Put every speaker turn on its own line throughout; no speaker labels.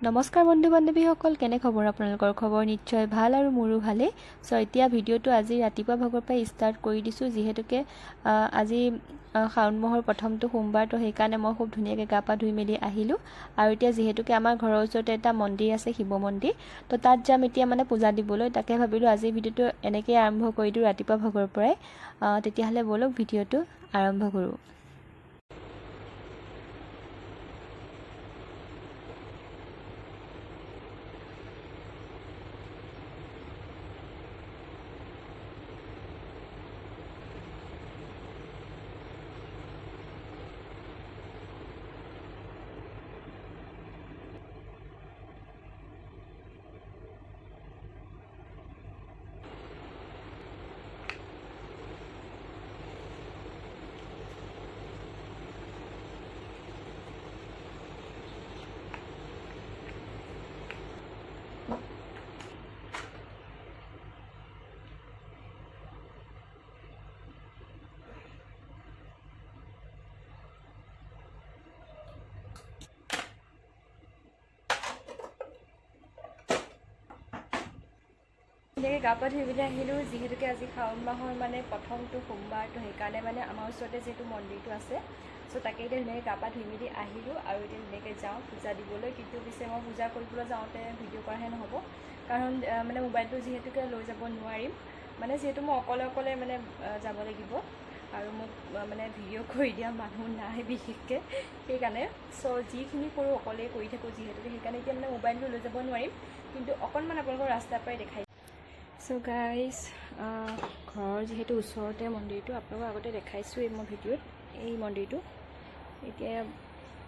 নমস্কাৰ বন্ধু বান্ধৱীসকল, কেনে খবৰ? আপোনালোকৰ খবৰ নিশ্চয় ভাল আৰু মোৰো ভালেই। চ' এতিয়া ভিডিঅ'টো আজি ৰাতিপুৱা ভাগৰ পৰাই ষ্টাৰ্ট কৰি দিছোঁ, যিহেতুকে আজি শাওণ মাহৰ প্ৰথমটো সোমবাৰ, তো সেইকাৰণে মই খুব ধুনীয়াকৈ গা পা ধুই মেলি আহিলোঁ। আৰু এতিয়া যিহেতুকে আমাৰ ঘৰৰ ওচৰতে এটা মন্দিৰ আছে, শিৱ মন্দিৰ, তো তাত যাম এতিয়া মানে পূজা দিবলৈ। তাকে ভাবিলোঁ আজি ভিডিঅ'টো এনেকৈ আৰম্ভ কৰি দিওঁ ৰাতিপুৱা ভাগৰ পৰাই। তেতিয়াহ'লে ব'লক ভিডিঅ'টো আৰম্ভ কৰোঁ। ধুনীয়াকৈ গা পা ধুই মেলি আহিলোঁ, যিহেতুকে আজি শাওণ মাহৰ মানে প্ৰথমটো সোমবাৰ, তো সেইকাৰণে মানে আমাৰ ওচৰতে যিহেতু মন্দিৰটো আছে, চ' তাকে এতিয়া ধুনীয়াকৈ গা পা ধুই মেলি আহিলোঁ। আৰু এতিয়া ধুনীয়াকৈ যাওঁ পূজা দিবলৈ। কিন্তু পিছে মই পূজা কৰিবলৈ যাওঁতে ভিডিঅ' কৰাহে নহ'ব, কাৰণ মানে মোবাইলটো যিহেতুকে লৈ যাব নোৱাৰিম, মানে যিহেতু মই অকলে মানে যাব লাগিব, আৰু মোক মানে ভিডিঅ' কৰি দিয়া মানুহ নাই বিশেষকৈ, সেইকাৰণে চ' যিখিনি কৰোঁ অকলেই কৰি থাকোঁ যিহেতুকে, সেইকাৰণে এতিয়া মানে মোবাইলটো লৈ যাব নোৱাৰিম, কিন্তু অকণমান আপোনালোকৰ ৰাস্তাৰ পৰাই দেখাই। চ' গাইজ, ঘৰৰ যিহেতু ওচৰতে মন্দিৰটো, আপোনালোকক আগতে দেখাইছোঁৱেই মই ভিডিঅ'ত এই মন্দিৰটো। এতিয়া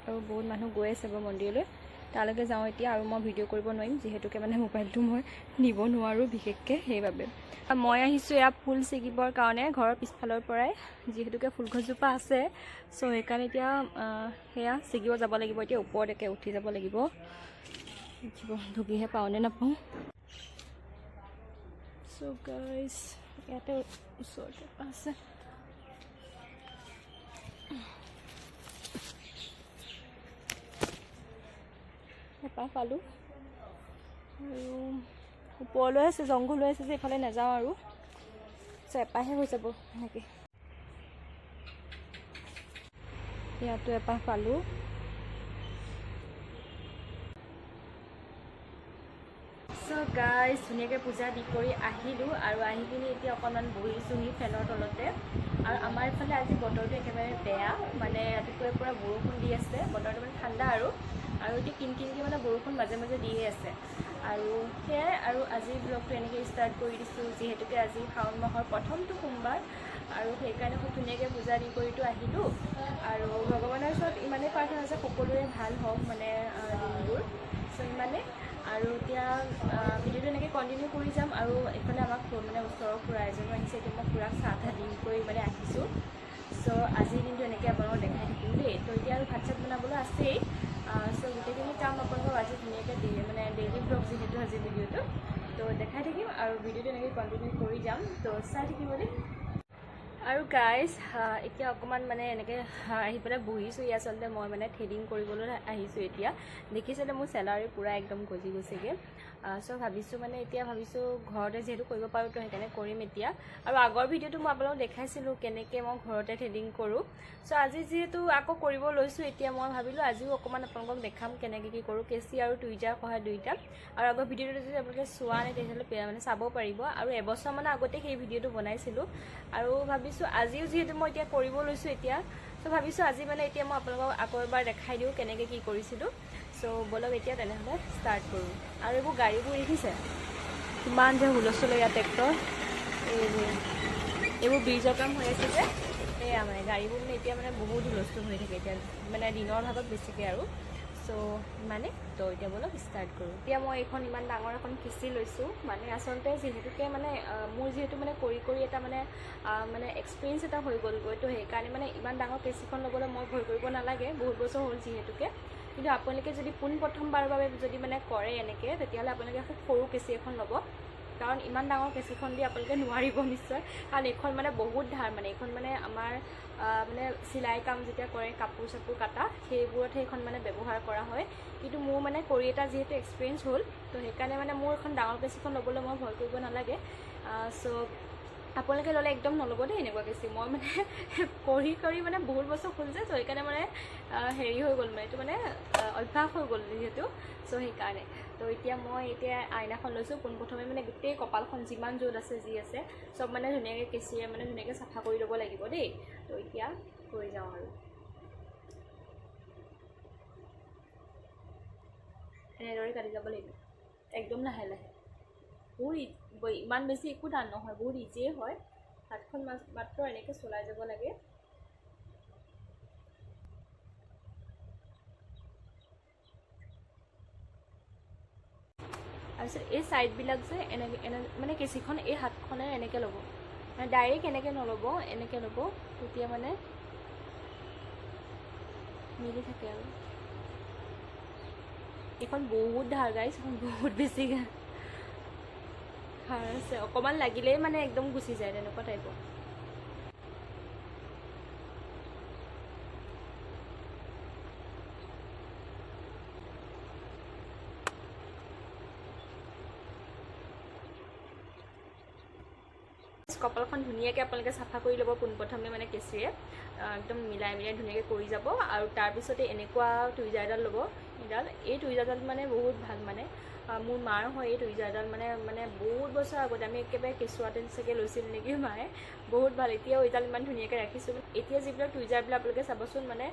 আৰু বহুত মানুহ গৈ আছে বাৰু মন্দিৰলৈ, তালৈকে যাওঁ এতিয়া। আৰু মই ভিডিঅ' কৰিব নোৱাৰিম যিহেতুকে মানে মোবাইলটো মই নিব নোৱাৰোঁ বিশেষকৈ, সেইবাবে মই আহিছোঁ এয়া ফুল ছিগিবৰ কাৰণে ঘৰৰ পিছফালৰ পৰাই, যিহেতুকে ফুলগছজোপা আছে। চ' সেইকাৰণে এতিয়া সেয়া ছিগিব যাব লাগিব। এতিয়া ওপৰত একে উঠি যাব লাগিব, ঢুকিহে পাওঁ নে নাপাওঁ। চ' গাইজ, ইয়াতে ওচৰতে আছে। এপাহ পালোঁ আৰু ওপৰলৈ আছে, জংঘল হৈ আছে যে এইফালে নাযাওঁ আৰু। চ' এপাহে হৈ যাব সেনেকৈ। ইয়াতো এপাহ পালোঁ। চ' গাইজ, ধুনীয়াকৈ পূজা দি কৰি আহিলোঁ, আৰু আহি পিনি এতিয়া অকণমান বহিছোঁহি ফেনৰ তলতে। আৰু আমাৰ এইফালে আজি বতৰটো একেবাৰে বেয়া, মানে ৰাতিপুৱাৰ পৰা বৰষুণ দি আছে, বতৰটো মানে ঠাণ্ডা আৰু এতিয়া কিনকিনকৈ মানে বৰষুণ মাজে মাজে দিয়ে আছে। আৰু সেয়াই, আৰু আজিৰ ব্লগটো এনেকৈ ষ্টাৰ্ট কৰি দিছোঁ, যিহেতুকে আজি শাওণ মাহৰ প্ৰথমটো সোমবাৰ, আৰু সেইকাৰণে খুব ধুনীয়াকৈ পূজা দি কৰিতো আহিলোঁ। আৰু ভগৱানৰ ওচৰত ইমানেই প্ৰাৰ্থনা যে সকলোৰে ভাল হওক মানে দিনবোৰ, চ' ইমানেই। আৰু এতিয়া ভিডিঅ'টো এনেকৈ কণ্টিনিউ কৰি যাম। আৰু এইফালে আমাক মানে ওচৰৰ খুৰা এজনো আহিছে, এতিয়া মই খুৰাক চাহ তাহ দি কৰি মানে আহিছোঁ। চ' আজিৰ দিনটো এনেকৈ আপোনালোকক দেখাই থাকিম দেই। তো এতিয়া আৰু ভাত চাত বনাবলৈ আছেই, চ' গোটেইখিনি কাম আপোনালোকক আজি ধুনীয়াকৈ মানে ডেইলি ব্লগ যিহেতু আজি ভিডিঅ'টো, তো দেখাই থাকিম আৰু ভিডিঅ'টো এনেকৈ কণ্টিনিউ কৰি যাম, তো চাই থাকিব দেই। আৰু গাইজ, এতিয়া অকণমান মানে এনেকৈ আহি পেলাই বহিছোঁ। আচলতে মই মানে থ্ৰেডিং কৰিবলৈ আহিছোঁ এতিয়া। দেখিছিলে মোৰ চেলাৰী পূৰা একদম গজি গৈছেগৈ। চ' ভাবিছোঁ মানে এতিয়া ঘৰতে যিহেতু কৰিব পাৰোঁ, তো সেইকাৰণে কৰিম এতিয়া। আৰু আগৰ ভিডিঅ'টো মই আপোনালোকক দেখাইছিলোঁ কেনেকৈ মই ঘৰতে থ্ৰেডিং কৰোঁ। চ' আজি যিহেতু আকৌ কৰিব লৈছোঁ, এতিয়া মই ভাবিলোঁ আজিও অকণমান আপোনালোকক দেখাম কেনেকৈ কি কৰোঁ, কেঁচি আৰু টুইজাৰ সহায় দুইটা। আৰু আগৰ ভিডিঅ'টো যদি আপোনালোকে চোৱা নাই তেতিয়াহ'লে মানে চাব পাৰিব। আৰু এবছৰমানৰ আগতে সেই ভিডিঅ'টো বনাইছিলোঁ, আৰু ভাবিছোঁ আজিও যিহেতু মই এতিয়া কৰিব লৈছোঁ এতিয়া, চ' ভাবিছোঁ আজি মানে এতিয়া মই আপোনালোকক আকৌ এবাৰ দেখাই দিওঁ কেনেকৈ কি কৰিছিলোঁ। চ' ব'লক এতিয়া তেনেহ'লে ষ্টাৰ্ট কৰোঁ। আৰু এইবোৰ গাড়ীবোৰ দেখিছে কিমান যে হুলস্থুল, ইয়াত ট্ৰেক্টৰ, এইবোৰ ব্ৰিজৰ কাম হৈ আছে যে, সেয়া মানে গাড়ীবোৰ মানে এতিয়া মানে বহুত হুলস্থুল হৈ থাকে এতিয়া, মানে দিনৰ ভাগত বেছিকৈ আৰু। চ' মানে তো এতিয়া ব'লক ষ্টাৰ্ট কৰোঁ। এতিয়া মই এইখন ইমান ডাঙৰ এখন কেঁচি লৈছোঁ, মানে আচলতে যিহেতুকে মানে মোৰ যিহেতু মানে কৰি এটা মানে এক্সপিৰিয়েঞ্চ এটা হৈ গ'লগৈ, তো সেইকাৰণে মানে ইমান ডাঙৰ কেঁচিখন ল'বলৈ মই ভয় কৰিব নালাগে, বহুত বছৰ হ'ল যিহেতুকে। কিন্তু আপোনালোকে যদি পোনপ্ৰথমবাৰৰ বাবে যদি মানে কৰে এনেকৈ, তেতিয়াহ'লে আপোনালোকে খুব সৰু কেঁচি এখন ল'ব, কাৰণ ইমান ডাঙৰ কেঁচিখন দি আপোনালোকে নোৱাৰিব নিশ্চয়, কাৰণ এইখন মানে বহুত ধাৰ, মানে এইখন মানে আমাৰ মানে চিলাই কাম যেতিয়া কৰে কাপোৰ চাপোৰ কাটা সেইবোৰতহে এইখন মানে ব্যৱহাৰ কৰা হয়। কিন্তু মোৰ মানে কৰি এটা যিহেতু এক্সপিৰিয়েঞ্চ হ'ল, তো সেইকাৰণে মানে মোৰ এখন ডাঙৰ কেঁচিখন ল'বলৈ মই ভয় কৰিব নালাগে। চ' আপোনালোকে ল'লে একদম নল'ব দেই এনেকুৱা কেঁচি। মই মানে কৰি মানে বহুত বছৰ হ'ল যে, চ' সেইকাৰণে মানে হেৰি হৈ গ'ল, মানে এইটো মানে অভ্যাস হৈ গ'ল যিহেতু, চ' সেইকাৰণে। তো এতিয়া মই আইনাখন লৈছোঁ, পোনপ্ৰথমে মানে গোটেই কপালখন যিমান য'ত আছে যি আছে চব মানে ধুনীয়াকৈ কেঁচিৰে মানে ধুনীয়াকৈ চাফা কৰি ল'ব লাগিব দেই। তো এতিয়া কৰি যাওঁ আৰু এনেদৰে কাটি যাব লাগিব, একদম লাহে লাহে। বহুত ইমান বেছি একো টান নহয়, বহুত ইজিয়ে হয়। হাতখন মাত্ৰ এনেকৈ চলাই যাব লাগে। তাৰপিছত এই ছাইডবিলাক যে এনেকৈ মানে কেঁচিখন এই হাতখনে এনেকৈ ল'ব, মানে ডাইৰেক্ট এনেকৈ নল'ব, এনেকৈ ল'ব, তেতিয়া মানে মিলি থাকে আৰু। এইখন বহুত ধাৰ গাইছ, এইখন বহুত বেছি ধাৰ আছে, অকণমান লাগিলেই মানে একদম গুচি যায় তেনেকুৱা টাইপৰ। কপালখন ধুনীয়াকৈ আপোনালোকে চাফা কৰি ল'ব পোনপ্ৰথমে মানে কেঁচিৰে, একদম মিলাই ধুনীয়াকৈ কৰি যাব। আৰু তাৰপিছতে এনেকুৱা টুইজাৰডাল ল'ব। এই টুইজাৰডাল মানে বহুত ভাল, মানে মোৰ মাৰ হয় এই টুইজাৰডাল, মানে বহুত বছৰ আগতে আমি একেবাৰে কেঁচুৱাতে চাগে লৈছিল নেকি মায়ে, বহুত ভাল। এতিয়াও এইডাল ইমান ধুনীয়াকৈ ৰাখিছোঁ। এতিয়া যিবিলাক টুইজাৰবিলাক আপোনালোকে চাবচোন মানে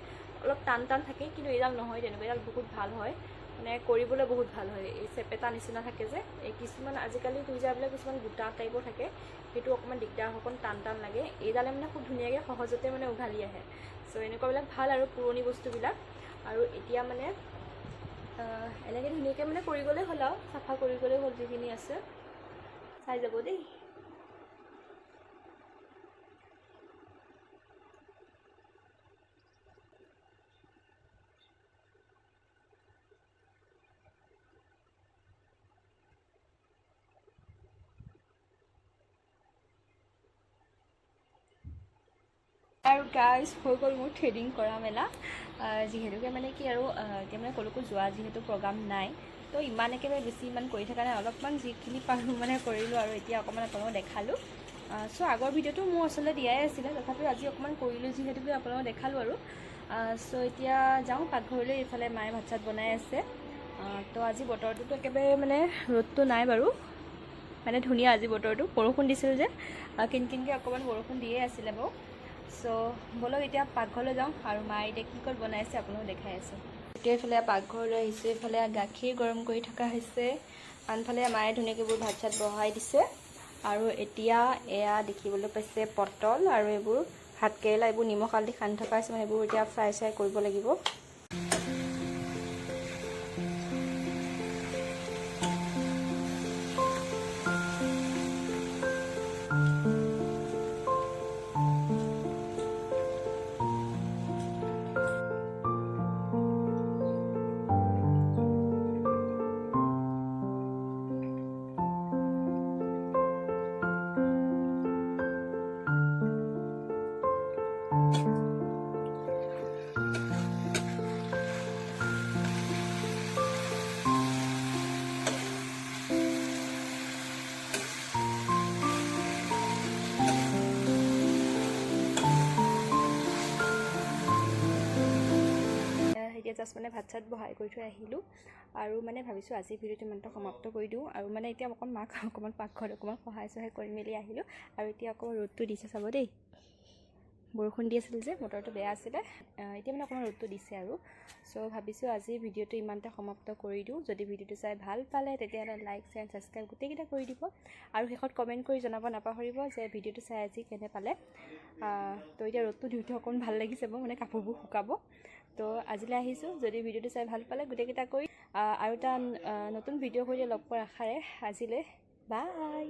অলপ টান থাকে, কিন্তু এইডাল নহয় তেনেকুৱা, এইডাল বহুত ভাল হয়, মানে কৰিবলৈ বহুত ভাল হয়। এই চেপেটা নিচিনা থাকে যে, এই কিছুমান আজিকালি টুইজাৰবিলাক কিছুমান গোটা টাইপৰ থাকে, সেইটো অকণমান দিগদাৰ, অকণ টান লাগে। এইডালে মানে খুব ধুনীয়াকৈ সহজতে মানে উঘালি আহে। চ' এনেকুৱাবিলাক ভাল আৰু পুৰণি বস্তুবিলাক। আৰু এতিয়া মানে এনেকৈ ধুনীয়াকৈ মানে কৰি গ'লেই হ'ল আৰু, চাফা কৰি গ'লেই হ'ল যিখিনি আছে। চাই যাব দেই। আৰু গাইজ হৈ গ'ল মোৰ থ্ৰেডিং কৰা মেলা। যিহেতুকে মানে কি আৰু এতিয়া মানে ক'লৈকো যোৱা যিহেতু প্ৰগ্ৰাম নাই, তো ইমান একেবাৰে বেছি ইমান কৰি থকা নাই, অলপমান যিখিনি পাৰোঁ মানে কৰিলোঁ। আৰু এতিয়া অকণমান আপোনালোকক দেখালোঁ। চ' আগৰ ভিডিঅ'টো মোৰ আচলতে দিয়াই আছিলে, তথাপিও আজি অকণমান কৰিলোঁ যিহেতুকে আপোনালোকক দেখালোঁ আৰু। চ' এতিয়া যাওঁ পাকঘৰলৈ, এইফালে মায়ে ভাত চাত বনাই আছে। তো আজি বতৰটোতো একেবাৰে মানে ৰ'দটো নাই বাৰু, মানে ধুনীয়া আজি বতৰটো। বৰষুণ দিছিল যে, কিনকিনকৈ অকণমান বৰষুণ দিয়ে আছিলে বাৰু। চ' ব'লক এতিয়া পাকঘৰলৈ যাওঁ, আৰু মায়ে এতিয়া কি ক'ত বনাইছে আপোনালোকক দেখাই আছোঁ। এতিয়া এইফালে পাকঘৰলৈ আহিছোঁ, এইফালে গাখীৰ গৰম কৰি থকা হৈছে, আনফালে মায়ে ধুনীয়াকৈ এইবোৰ ভাত চাত বহাই দিছে। আৰু এতিয়া এয়া দেখিবলৈ পাইছে পটল আৰু এইবোৰ ভাতকেৰেলা, এইবোৰ নিমখ হালধি সানি থকা হৈছে, মানে এইবোৰ এতিয়া ফ্ৰাই চাই কৰিব লাগিব। এতিয়া জাষ্ট মানে ভাত চাত বহাই কৰি থৈ আহিলোঁ, আৰু মানে ভাবিছোঁ আজি ভিডিঅ'টো ইমানটা সমাপ্ত কৰি দিওঁ। আৰু মানে এতিয়া মাক অকণমান পাকঘৰত অকণমান সহায় চহায় কৰি মেলি আহিলোঁ। আৰু এতিয়া অকণমান ৰ'দটো দিছে চাব দেই, বৰষুণ দি আছিল যে বতৰটো বেয়া আছিলে, এতিয়া মানে অকণমান ৰ'দটো দিছে আৰু। চ' ভাবিছোঁ আজি ভিডিঅ'টো ইমানটা সমাপ্ত কৰি দিওঁ। যদি ভিডিঅ'টো চাই ভাল পালে তেতিয়াহ'লে লাইক শ্বেয়াৰ ছাবস্ক্ৰাইব গোটেইকেইটা কৰি দিব, আৰু শেষত কমেণ্ট কৰি জনাব নাপাহৰিব যে ভিডিঅ'টো চাই আজি কেনে পালে। তো এতিয়া ৰ'দটো দিওঁতে অকণমান ভাল লাগিছে বাৰু, মানে কাপোৰবোৰ শুকাব। তো আজিলৈ আহিছোঁ, যদি ভিডিঅ'টো চাই ভাল পালে গোটেইকেইটা কৰি, আৰু এটা নতুন ভিডিঅ' সৈতে লগ পোৱাৰ আশাৰে আজিলৈ বাই।